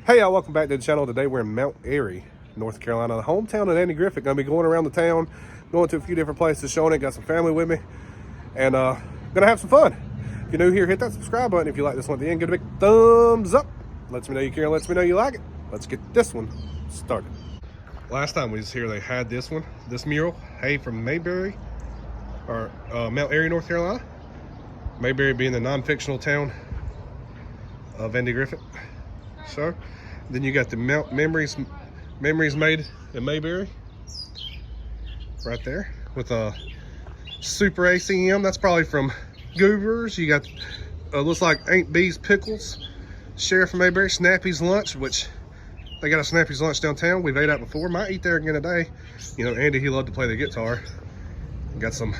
Hey y'all, welcome back to the channel. Today we're in Mount Airy, North Carolina, the hometown of Andy Griffith. Gonna be going around the town, going to a few different places, showing it. Got some family with me, and gonna have some fun. If you're new here, hit that subscribe button. If you like this one at the end, give it a big thumbs up. Lets me know you care, lets me know you like it. Let's get this one started. Last time we was here, they had this one, this mural, Hey from Mayberry, or Mount Airy, North Carolina. Mayberry being the non-fictional town of Andy Griffith. So then you got the memories made in Mayberry right there with a super ACM. That's probably from Goobers. You got looks like Aunt B's pickles. Sheriff from Mayberry. Snappy's lunch, which they got a Snappy's lunch downtown. We've ate out before. Might eat there again today. You know, Andy, he loved to play the guitar. Got some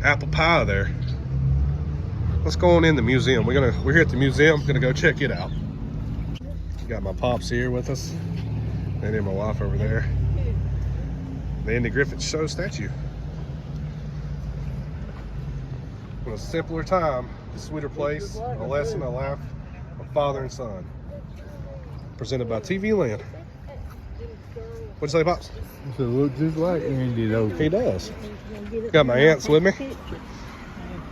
apple pie there. Let's go on in the museum. We're here at the museum. Gonna go check it out. Got my pops here with us, and then my wife over there. The Andy Griffith Show statue. In a simpler time, a sweeter place, a lesson, a laugh of father and son. Presented by TV Land. What'd you say, Pops? It looks just like Andy though. He does. Got my aunts with me.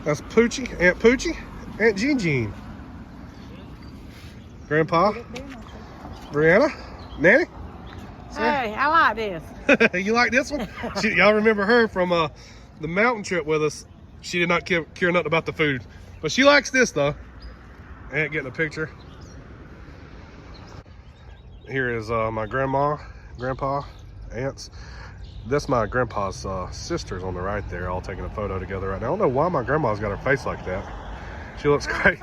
That's Poochie, Aunt Poochie, Aunt Jean Jean. Grandpa, Brianna, Nanny. Hey, I like this. You like this one? Y'all remember her from the mountain trip with us. She did not care nothing about the food, but she likes this though. Aunt getting a picture. Here is my grandma, grandpa, aunts. That's my grandpa's sisters on the right there, all taking a photo together right now. I don't know why my grandma's got her face like that. She looks great.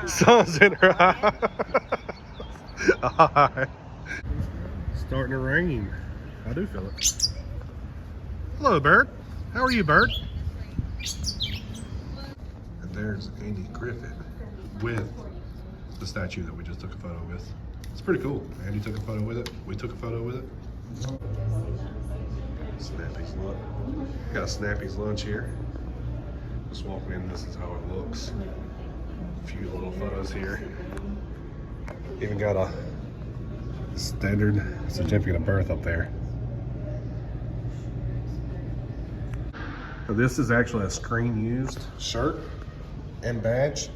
Sun's in her eye. Alright. Starting to rain. I do feel it. Hello, bird. How are you, bird? And there's Andy Griffith with the statue that we just took a photo with. It's pretty cool. Andy took a photo with it. We took a photo with it. Snappy's lunch. Got Snappy's lunch here. Just walking in, this is how it looks. A few little photos here. Even got a standard certificate of birth up there. So this is actually a screen used shirt and badge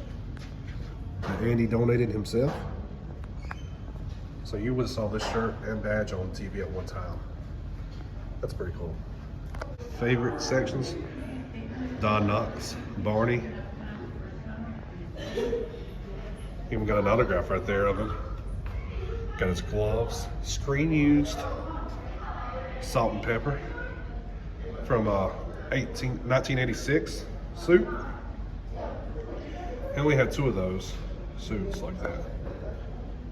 that Andy donated himself. So you would have saw this shirt and badge on TV at one time. That's pretty cool. Favorite sections: Don Knotts, Barney. Even got an autograph right there of him. Got his gloves, screen used, salt and pepper from 1986 suit. And we had two of those suits like that.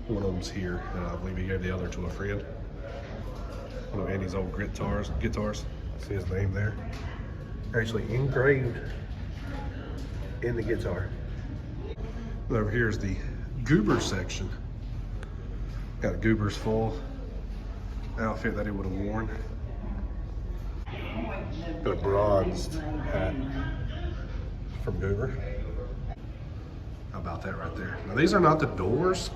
One of them's here, and I believe he gave the other to a friend. One of Andy's old guitars. See his name there. Actually engraved in the guitar. And over here is the Goober section. Got Goober's full outfit that he would have worn. Got a bronzed hat from Goober. How about that right there? Now these are not the doors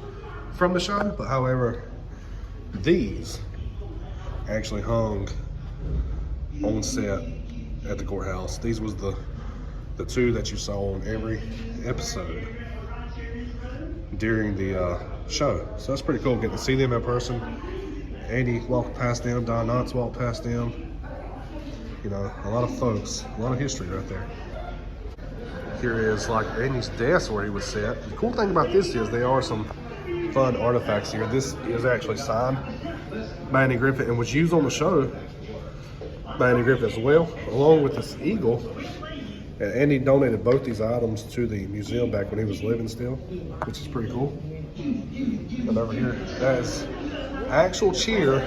from the show, but however, these actually hung on set at the courthouse. These was the two that you saw on every episode during the show. So that's pretty cool getting to see them in person. Andy walked past them, Don Knotts walked past them. You know, a lot of folks, a lot of history right there. Here is like Andy's desk where he was set. The cool thing about this is there are some fun artifacts here. This is actually signed by Andy Griffith and was used on the show by Andy Griffith as well, along with this eagle. And Andy donated both these items to the museum back when he was living still, which is pretty cool. And over here, that is actual cheer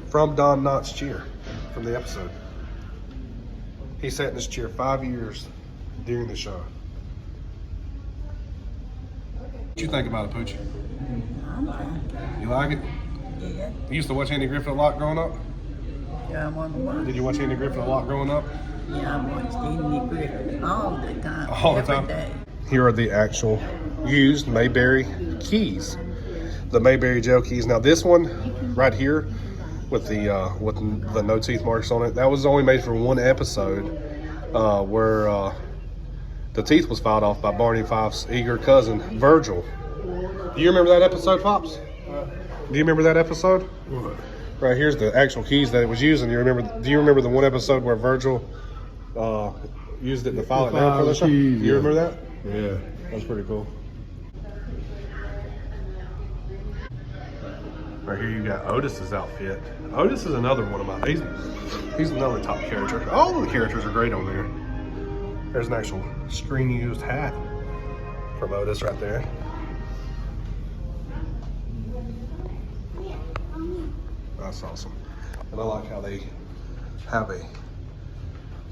from Don Knotts' cheer from the episode. He sat in this chair 5 years during the show. What you think about it, Poochie? You like it? Yeah. You used to watch Andy Griffith a lot growing up? Yeah, I want to watch. Did you watch Andy Griffith a lot growing up? Yeah, I watched Andy Griffith all the time. All the every time? day. Here are the actual used Mayberry keys. the Mayberry gel keys. Now this one right here with the no teeth marks on it, that was only made for one episode where the teeth was filed off by Barney Fife's eager cousin, Virgil. Do you remember that episode, Pops? Do you remember that episode? What? Right here's the actual keys that it was using. Do you remember the one episode where Virgil used it to file it down for the show? Do you remember that? Yeah. That's pretty cool. Right here you got Otis's outfit. Otis is another one of my, he's another top character. All of the characters are great on there. There's an actual screen used hat from Otis right there. That's awesome. And I like how they have a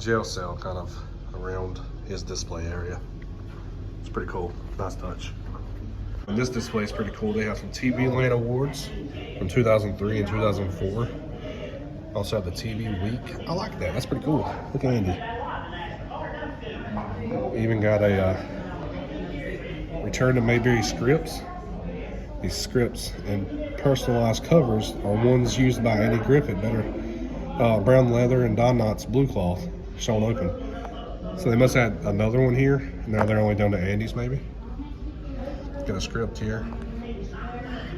jail cell kind of around his display area. It's pretty cool. Nice touch. And this display is pretty cool. They have some TV Land Awards from 2003 and 2004. Also have the TV Week. I like that. That's pretty cool. Look at Andy. Even got a Return to Mayberry scripts. These scripts and personalized covers are ones used by Andy Griffith. Better brown leather and Don Knotts blue cloth shown open. So they must have had another one here. Now they're only down to Andy's maybe. Got a script here.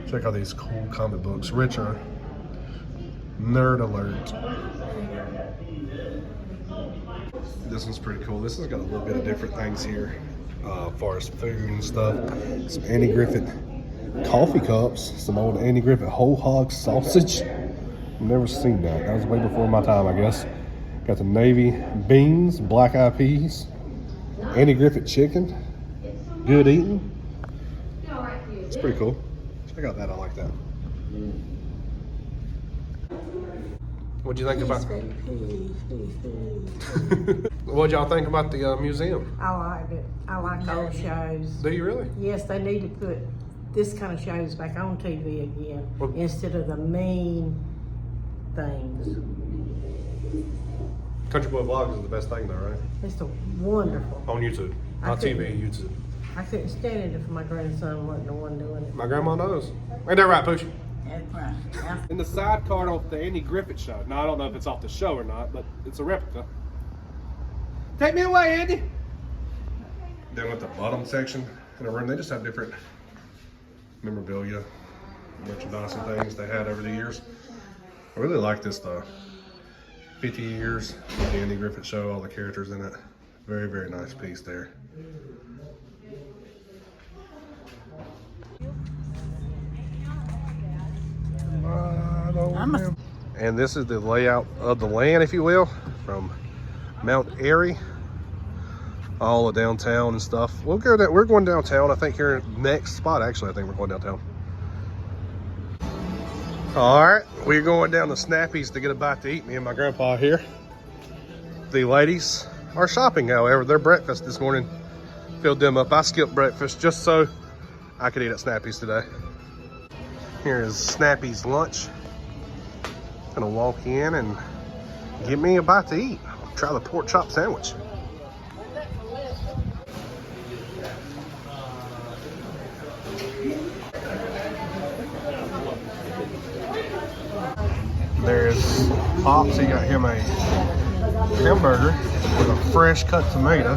Check out these cool comic books. Richer. Nerd alert. This one's pretty cool. This has got a little bit of different things here as far as food and stuff. Some Andy Griffith coffee cups. Some old Andy Griffith whole hog sausage. I've never seen that. That was way before my time, I guess. Got the navy beans, black eyed peas, Andy Griffith chicken. Good eating. It's pretty cool. Check out that. I like that. What'd you think about? What'd y'all think about the museum? I liked it. I like old shows. Do you really? Yes, they need to put this kind of shows back on TV again Well, instead of the mean things. Country Boy Vlogs is the best thing though, right? It's wonderful. On YouTube. Not TV, YouTube. I couldn't stand it if my grandson wasn't the one doing it. My grandma knows. Ain't that right, Pooch? That's right. In the side card off the Andy Griffith show. Now, I don't know if it's off the show or not, but it's a replica. Take me away, Andy! Then with the bottom section in the room, they just have different memorabilia, merchandise and things they had over the years. I really like this though. 50 years of the Andy Griffith show, all the characters in it. Very, very nice piece there. And this is the layout of the land, if you will, from Mount Airy, all of downtown and stuff. We'll go down, we're going downtown, I think here next spot, actually, I think we're going downtown. All right, we're going down to Snappy's to get a bite to eat, me and my grandpa here. The ladies are shopping, however. Their breakfast this morning filled them up. I skipped breakfast just so I could eat at Snappy's today. Here is Snappy's lunch. Gonna walk in and get me a bite to eat. Try the pork chop sandwich. There's Pops, he got him a hamburger with a fresh cut tomato.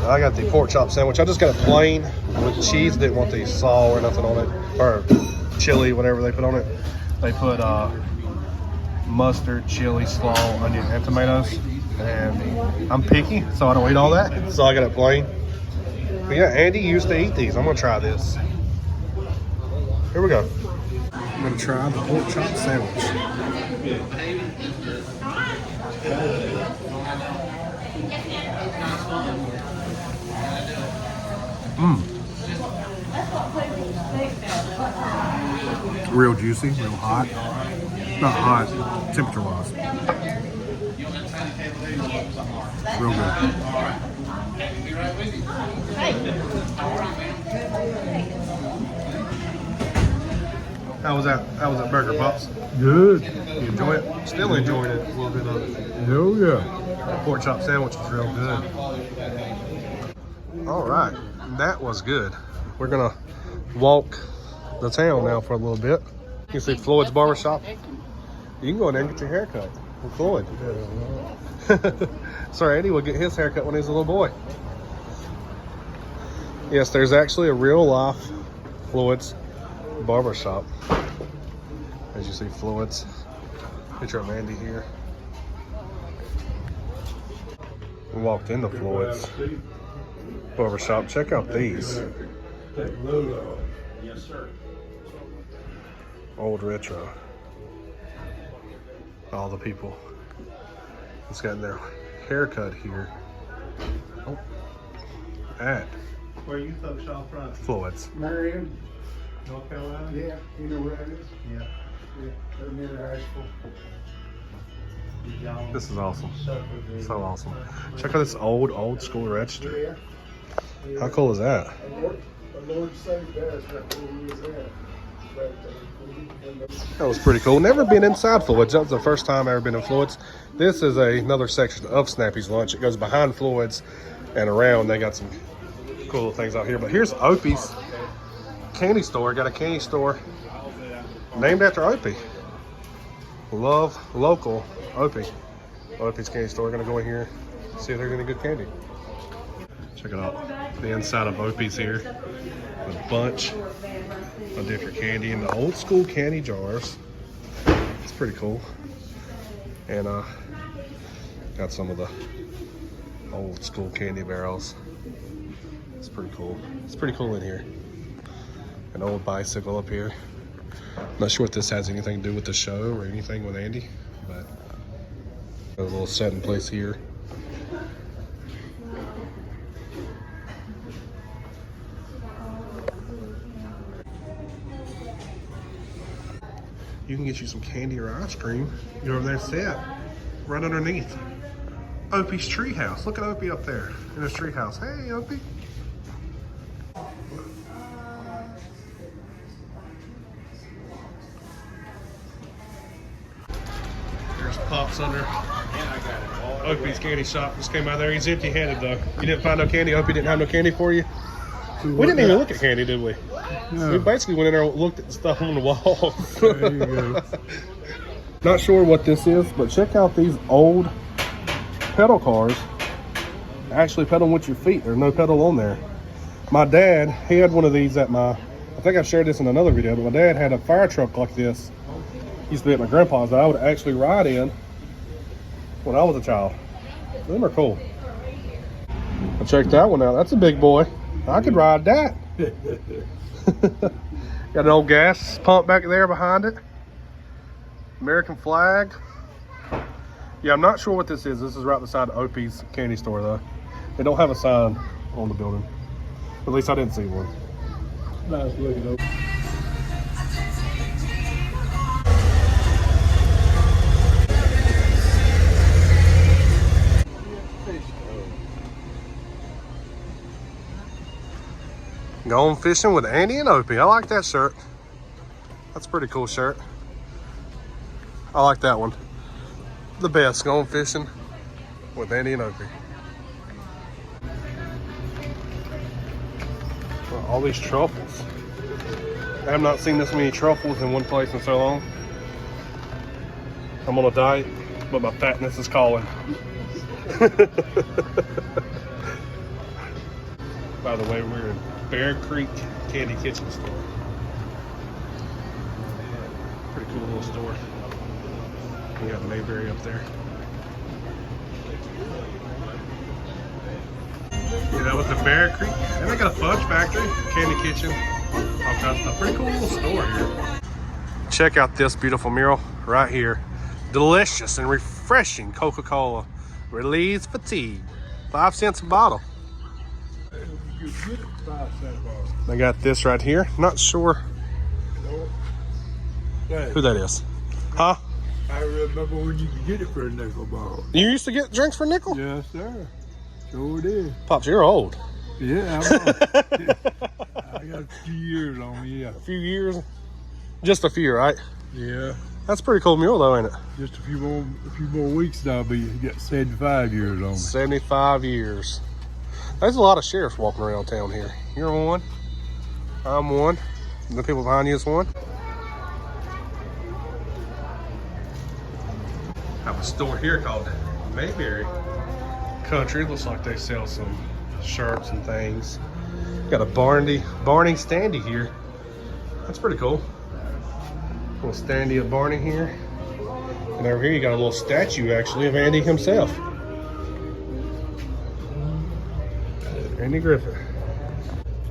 I got the pork chop sandwich. I just got a plain with cheese. Didn't want the saw or nothing on it, or chili, whatever they put on it. They put mustard, chili, slaw, onion, and tomatoes. And I'm picky, so I don't eat all that. So I got it plain. But yeah, Andy used to eat these. I'm gonna try this. Here we go. I'm gonna try the pork chop sandwich. Real juicy, real hot. Not hot, temperature wise. Real good. How was that? How was that burger, Pops? Good. You enjoy it? Still enjoying it. A little bit of it. Oh, yeah. The pork chop sandwich was real good. All right, that was good. We're gonna walk the town now for a little bit. You can see Floyd's Barbershop. You can go in there and get your hair cut with Floyd. Sorry, Eddie will get his haircut when he was a little boy. Yes, there's actually a real life Floyd's Barbershop. As you see, Floyd's. Picture of Andy here. We walked into Floyd's Barbershop. Check out these. Yes, sir. Old retro. All the people that's gotten their haircut here. Oh. At Where you folks all from? Floyd's. Marion, North Carolina? yeah, you know where that is? Yeah. Yeah, they're near the high school. Did y'all This is awesome. suffer the- So awesome. Check out this old school register. Yeah. How cool is that? The Lord saved us right where we was at. But, That was pretty cool. Never been inside Floyd's. That was the first time I ever been in Floyd's. This is another section of Snappy's Lunch. It goes behind Floyd's and around. They got some cool things out here. But here's Opie's candy store. Got a candy store named after Opie. Love local Opie. Opie's candy store. Gonna go in here, see if there's any good candy. Check it out. The inside of Opie's here. A bunch of different candy in the old school candy jars. It's pretty cool. And got some of the old school candy barrels. It's pretty cool. It's pretty cool in here. An old bicycle up here. Not sure if this has anything to do with the show or anything with Andy, but a little setting place here. You can get you some candy or ice cream. Get over there and sit right underneath Opie's treehouse. Look at Opie up there in his treehouse. Hey, Opie. There's Pops under Opie's candy shop. Just came out there. He's empty-handed though. You didn't find no candy. Opie didn't have no candy for you. We didn't even look at candy, did we? No. We basically went in there and looked at the stuff on the wall. There you go. Not sure what this is, but check out these old pedal cars. Actually pedal with your feet. There's no pedal on there. My dad, he had one of these at I think I've shared this in another video, but my dad had a fire truck like this. Used to be at my grandpa's that I would actually ride in when I was a child. Them are cool. But check that one out. That's a big boy. I could ride that. Got an old gas pump back there behind it. American flag. Yeah, I'm not sure what this is. This is right beside Opie's candy store though. They don't have a sign on the building. At least I didn't see one. Nice looking over. Going fishing with Andy and Opie. I like that shirt. That's a pretty cool shirt. I like that one. The best, going fishing with Andy and Opie. Well, all these truffles. I have not seen this many truffles in one place in so long. I'm on a diet, but my fatness is calling. By the way, we're in Bear Creek Candy Kitchen store. Pretty cool little store. We got Mayberry up there. Yeah, that was the Bear Creek. And they got a fudge factory, candy kitchen, all kinds of stuff. Pretty cool little store here. Check out this beautiful mural right here. Delicious and refreshing Coca-Cola relieves fatigue. 5 cents a bottle. They got this right here. Not sure who that is. Huh? I remember when you could get it for a nickel ball. You used to get drinks for a nickel? Yes, sir. Sure did. Pops, you're old. Yeah, I got a few years on me, yeah. A few years? Just a few, right? Yeah. That's a pretty cool mural though, ain't it? Just a few more weeks now, but you got 75 years on me. 75 years. There's a lot of sheriffs walking around town here. You're one. I'm one. The people behind you is one. I have a store here called Mayberry Country. Looks like they sell some shirts and things. Got a Barney standee here. That's pretty cool. Little standee of Barney here. And over here you got a little statue actually of Andy himself. Andy Griffith.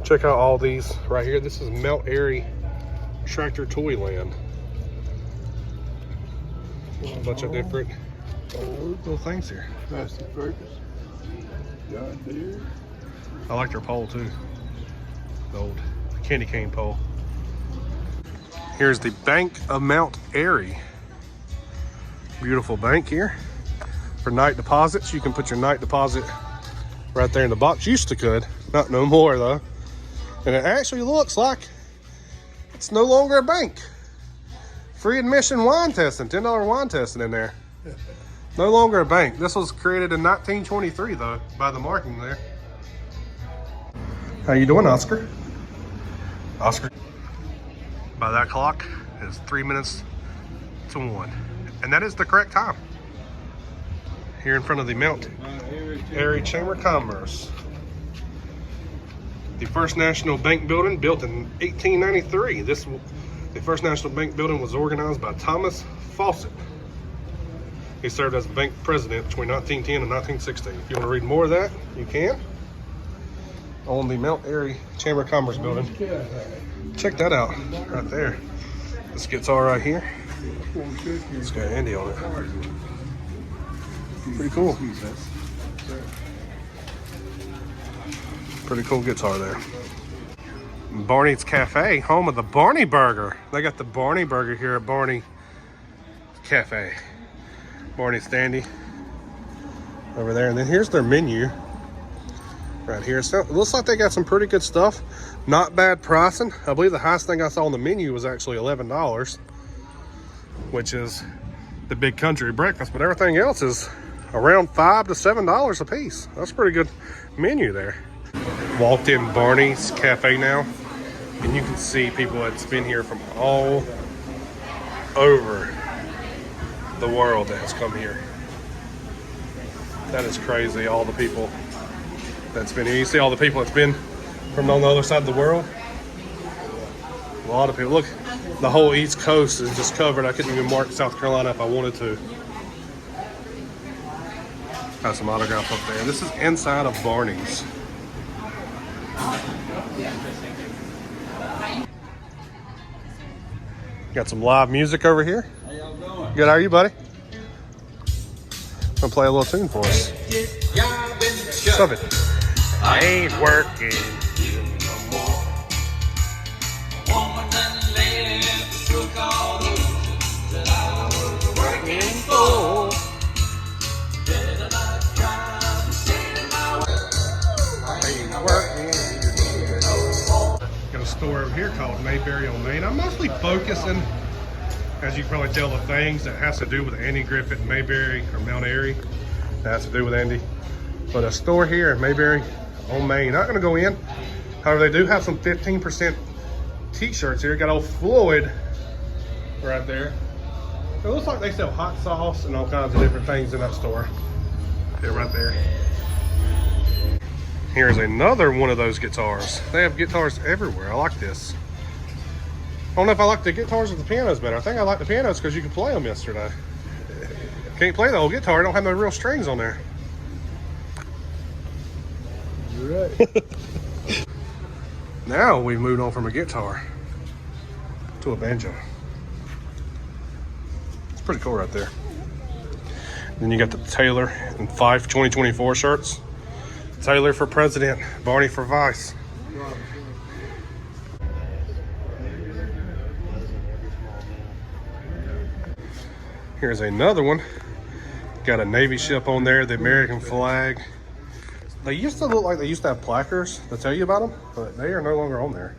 Check out all these right here. This is Mount Airy Tractor Toy Land. A bunch of different little things here. Master Fergus. John Deere. I like their pole too. The old candy cane pole. Here's the Bank of Mount Airy. Beautiful bank here. For night deposits, you can put your night deposit right there in the box. Used to could, not no more though. And it actually looks like it's no longer a bank. Free admission wine testing, $10 wine testing in there. No longer a bank. This was created in 1923 though, by the marking there. How you doing, Oscar? Oscar. By that clock, it's 3 minutes to 1. And that is the correct time. Here in front of the Mount Airy Chamber of Commerce. The first national bank building built in 1893. The first national bank building was organized by Thomas Fawcett. He served as the bank president between 1910 and 1916. If you want to read more of that, you can. On the Mount Airy Chamber of Commerce building. Check that out right there. This guitar right here. It's got Andy on it. Pretty cool. Pretty cool guitar there. Barney's Cafe, home of the Barney Burger. They got the Barney Burger here at Barney Cafe. Barney standee over there. And then here's their menu right here. So it looks like they got some pretty good stuff. Not bad pricing. I believe the highest thing I saw on the menu was actually $11, which is the big country breakfast, but everything else is around $5 to $7 a piece. That's a pretty good menu there. Walked in Barney's Cafe now, and you can see people that's been here from all over the world that has come here. That is crazy, all the people that's been here. You see all the people that's been from on the other side of the world. A lot of people. Look, the whole East Coast is just covered. I couldn't even mark South Carolina if I wanted to. Got some autograph up there. This is inside of Barney's. Got some live music over here. How y'all doing? Good, how are you, buddy? Gonna play a little tune for us. Stop it. I ain't working no more. Woman that left took all those that I was working for. Better not try to stand in my way. I ain't working no more. Got a store over here called Mayberry on Main. I'm mostly focusing, as you can probably tell, the things that has to do with Andy Griffith, Mayberry, or Mount Airy. That has to do with Andy. But a store here at Mayberry on Main. Not gonna go in. However, they do have some 15% t-shirts here. Got old Floyd right there. It looks like they sell hot sauce and all kinds of different things in that store. They're right there. Here's another one of those guitars. They have guitars everywhere. I like this. I don't know if I like the guitars or the pianos better. I think I like the pianos because you could play them yesterday. Can't play the old guitar. It don't have no real strings on there. You're right. Now we've moved on from a guitar to a banjo. It's pretty cool right there. Then you got the Taylor and Fife 2024 shirts. Taylor for president, Barney for vice. Here's another one. Got a Navy ship on there, the American flag. They used to look like they used to have placards to tell you about them, but they are no longer on there.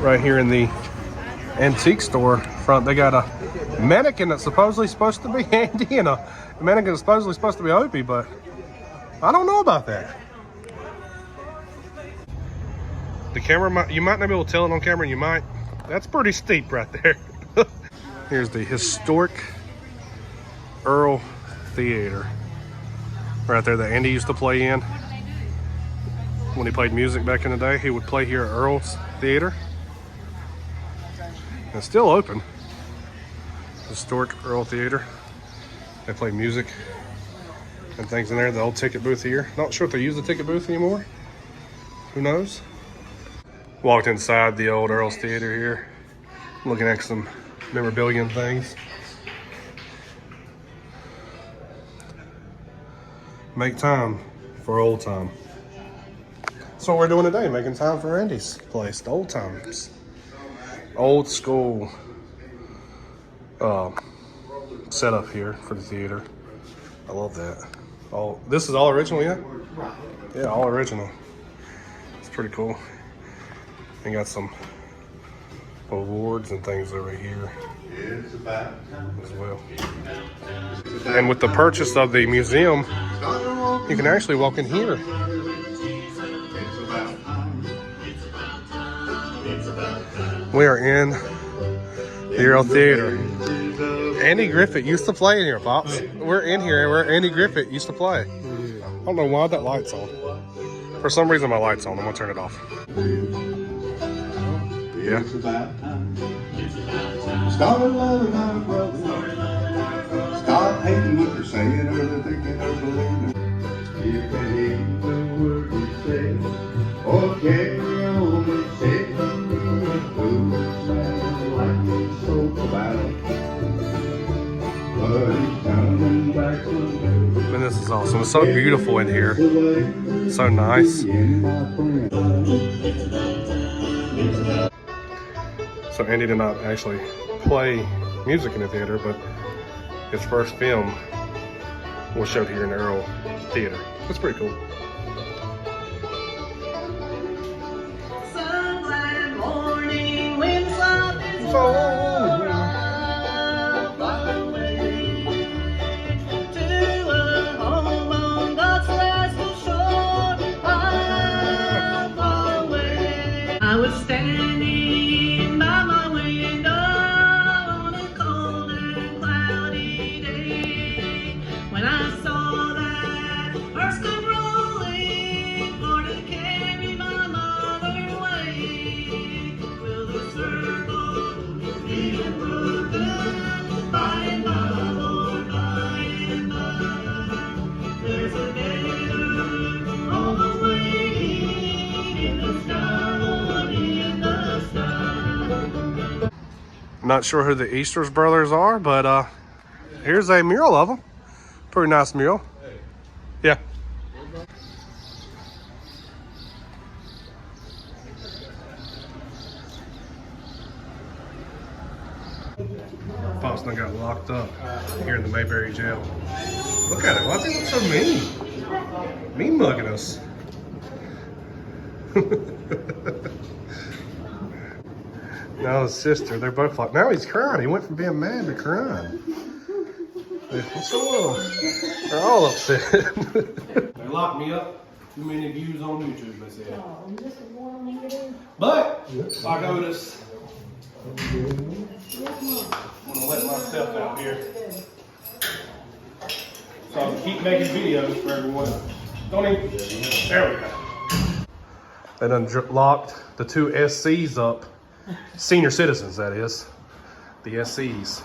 Right here in the antique store front, they got a mannequin that's supposedly supposed to be Andy and a mannequin that's supposedly supposed to be Opie, but I don't know about that. The camera, you might not be able to tell it on camera, you might. That's pretty steep right there. Here's the historic Earle Theater. Right there that Andy used to play in. When he played music back in the day, he would play here at Earle's Theater. It's still open. Historic Earle Theater. They play music and things in there. The old ticket booth here. Not sure if they use the ticket booth anymore. Who knows? Walked inside the old Earle's Theater here. Looking at some memorabilia and things. Make time for old time. That's what we're doing today, making time for Andy's place, the old times. Old school setup here for the theater. I love that. This is all original, yeah? Yeah, all original. It's pretty cool. And got some awards and things over here as well. And with the purchase of the museum, you can actually walk in here. We are in the Earle Theater. Andy Griffith used to play in here, Pops. We're in here where Andy Griffith used to play. I don't know why that light's on. For some reason my light's on. I'm gonna turn it off. Yeah. Started loving my brother. Start hating what they're saying or thinking or believing. You can hear the word you say, or carry on and say who sound like me so about. But he's coming back someday. Man, this is awesome. It's so beautiful in here. So nice. So Andy did not actually play music in the theater, but his first film was showed here in the Earle Theater. That's pretty cool. Some glad morning when love is far away to a home on God's restful shore, far away. I was standing by my window on a cold and cloudy day when I saw that hearse come rolling for to carry my mother away. Will the circle be broken by and by, Lord, by and by? There's a banner on the way in the sky, Lord, in the sky. Not sure who the Easters brothers are, but here's a mural of them. Pretty nice mural. Yeah. Pops done got locked up here in the Mayberry jail. Look at it. Why does he look so mean? Mean mugging us. Now his sister, they're both like, now he's crying. He went from being mad to crying. What's going on? They're all upset. They locked me up. Too many views on YouTube, they said. But I noticed I'm gonna let myself out here. So I can keep making videos for everyone. Don't even. There we go. They done locked the two SCs up. Senior citizens, that is. The SCs.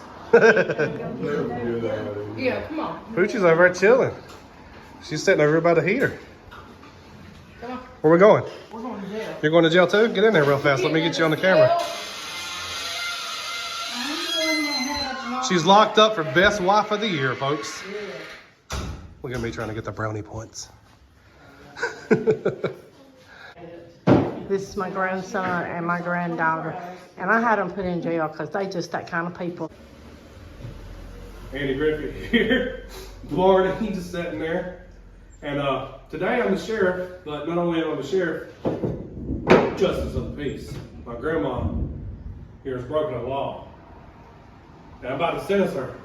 Yeah, come on. Poochie's over there chilling. She's sitting over here by the heater. Come on. Where we going? We're going to jail. You're going to jail too? Get in there real fast. Let me get you on the camera. She's locked up for best wife of the year, folks. Look at me trying to get the brownie points. This is my grandson and my granddaughter. And I had them put in jail because they just that kind of people. Andy Griffith here. Florida, he's just sitting there. And today I'm the sheriff, but not only am I the sheriff, justice of the peace. my grandma here has broken a law. And I'm about to sentence her.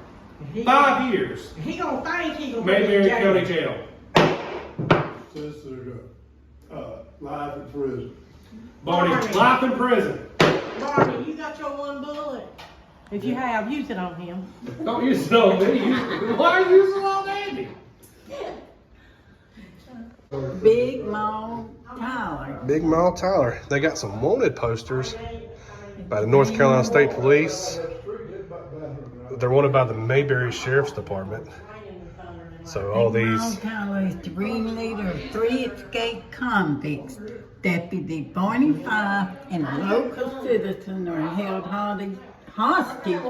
5 years. He gonna think he gonna be Mayberry in jail. County Jail. Sister, life in prison. Barney, life in prison. Barney, you got your one bullet. If you have, use it on him. Don't use it on me. Why are you using it on Andy? Big Mom Tyler. Big Mount Tyler. They got some wanted posters by the North Carolina State Police. They're wanted by the Mayberry Sheriff's Department. So all Big these. Mom Tyler is the ringleader of 3 escaped convicts. Deputy Barney 5 and a local citizen are held hostage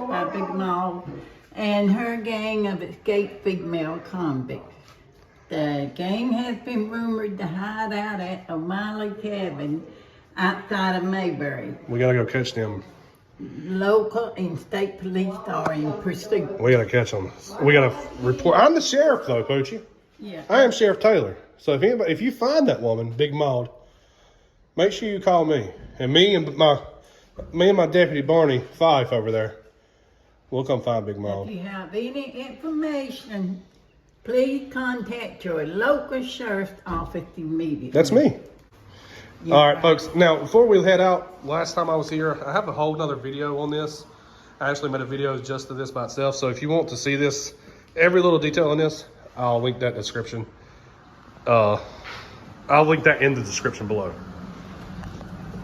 by Big Mom and her gang of escaped female convicts. The gang has been rumored to hide out at O'Malley Cabin outside of Mayberry. We gotta go catch them. Local and state police are in pursuit. We gotta catch them. We gotta report. I'm the sheriff though, Poochie. Yeah. I am Sheriff Taylor. So if you find that woman, Big Maud, make sure you call me. And me and my deputy Barney Fife over there. We'll come find Big Maud. If you have any information, please contact your local sheriff's office immediately. That's me. Yeah. All right, folks. Now, before we head out, last time I was here, I have a whole nother video on this. I actually made a video just of this by itself. So if you want to see this, every little detail on this, I'll link that in the description. I'll link that in the description below.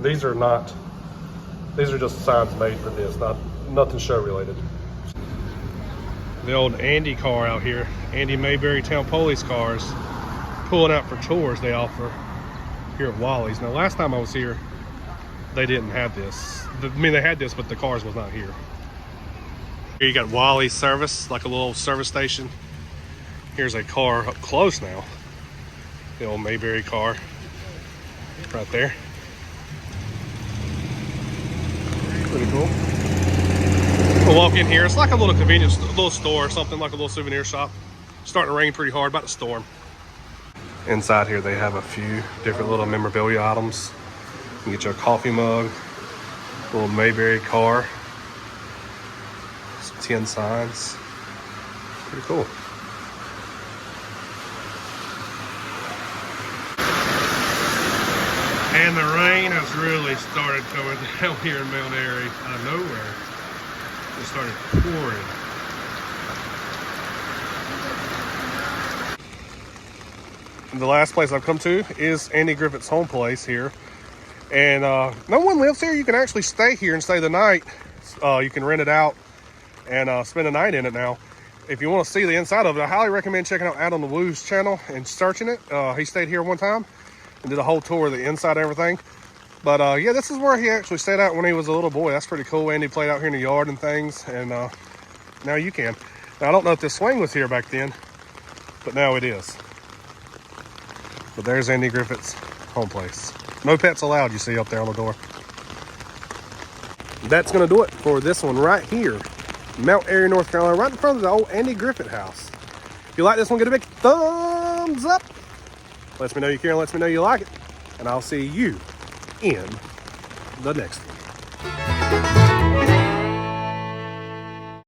These are just signs made for this, nothing show related. The old Andy car out here, Andy Mayberry Town Police cars, pulling out for tours they offer here at Wally's. Now, last time I was here, they didn't have this. They had this, but the cars was not here. Here you got Wally's service, like a little service station. Here's a car up close now. The old Mayberry car, right there. Pretty cool. We'll walk in here. It's like a little convenience, a little store or something, like a little souvenir shop. Starting to rain pretty hard, about to storm. Inside here, they have a few different little memorabilia items. You can get your coffee mug, a little Mayberry car, some tin signs. Pretty cool. And the rain has really started coming down here in Mount Airy out of nowhere. It started pouring. The last place I've come to is Andy Griffith's home place here. And no one lives here. You can actually stay here and stay the night. You can rent it out and spend the night in it now. If you want to see the inside of it, I highly recommend checking out Adam the Woo's channel and searching it. He stayed here one time and did a whole tour of the inside and everything. But yeah, this is where he actually stayed out when he was a little boy. That's pretty cool. Andy played out here in the yard and things. And now you can. Now, I don't know if this swing was here back then, but now it is. But there's Andy Griffith's home place. No pets allowed, you see up there on the door. That's gonna do it for this one right here. Mount Airy, North Carolina, right in front of the old Andy Griffith house. If you like this one, get a big thumbs up. Lets me know you care and lets me know you like it. And I'll see you in the next one.